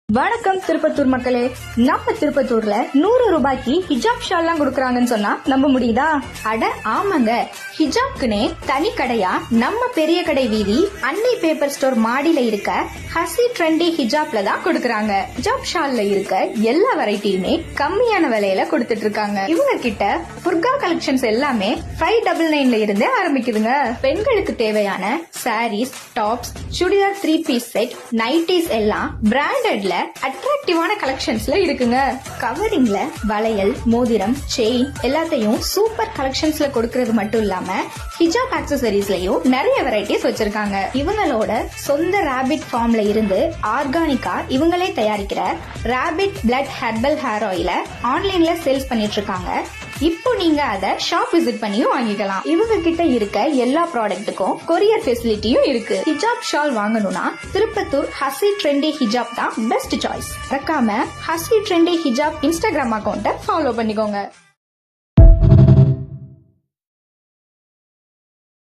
வணக்கம் திருப்பத்தூர் மக்களே. நம்ம திருப்பத்தூர்ல 100 ரூபாய்க்கு ஹிஜாப் ஷால் எல்லாம் கொடுக்கறாங்கன்னு சொன்னா நம்ப முடியுதா? அட ஆமாங்க, ஹிஜாப்க்குனே தனி கடையா நம்ம பெரிய கடை வீதி அன்னை பேப்பர் ஸ்டோர் மாடியில இருக்க ஹசி ட்ரெண்டி ஹிஜாப்ல தான் கொடுக்கறாங்க. ஹிஜாப் ஷால்ல இருக்க எல்லா வெரைட்டியுமே கம்மியான விலையில கொடுத்துட்டு இருக்காங்க. இவங்க கிட்ட புர்கா கலெக்ஷன்ஸ் எல்லாமே 599ல இருந்தே ஆரம்பிக்குதுங்க. பெண்களுக்கு தேவையான saris, tops, churidar 3 piece set, nighties எல்லாம் பிராண்டட்ல அட்ராக்டிவான கலெக்ஷன்ஸ்ல இருக்குங்க. கவரிங்ல வளையல், மோதிரம், செயின் எல்லாத்தையும் சூப்பர் கலெக்ஷன்ஸ்ல கொடுக்கறது மட்டும் இல்லாம ஹிஜாப் ஆக்சசரிஸ்லயும் நிறைய வெரைட்டிஸ் வச்சிருக்காங்க. இவங்களோட சொந்த ராபிட் ஃபார்ம்ல இருந்து ஆர்கானிக்கா இவங்களே தயாரிக்கிற ராபிட் பிளட் ஹெர்பல் ஹேர் ஆயில ஆன்லைன்ல சேல்ஸ் பண்ணிட்டு இருக்காங்க. இப்போ நீங்க அத ஷாப் விசிட் பண்ணியும் வாங்கிக்கலாம். இவங்க கிட்ட இருக்க எல்லா ப்ராடக்ட்டுக்கும் கொரியர் ஃபெசிலிட்டியும் இருக்கு. ஹிஜாப் ஷால் வாங்கணும்னா திருப்பத்தூர் ஹசி ட்ரெண்டி ஹிஜாப் தான் பெஸ்ட் சாய்ஸ். மறக்காம ஹசி ட்ரெண்டி ஹிஜாப் இன்ஸ்டாகிராம் அக்கௌண்ட்டை ஃபாலோ பண்ணிக்கோங்க.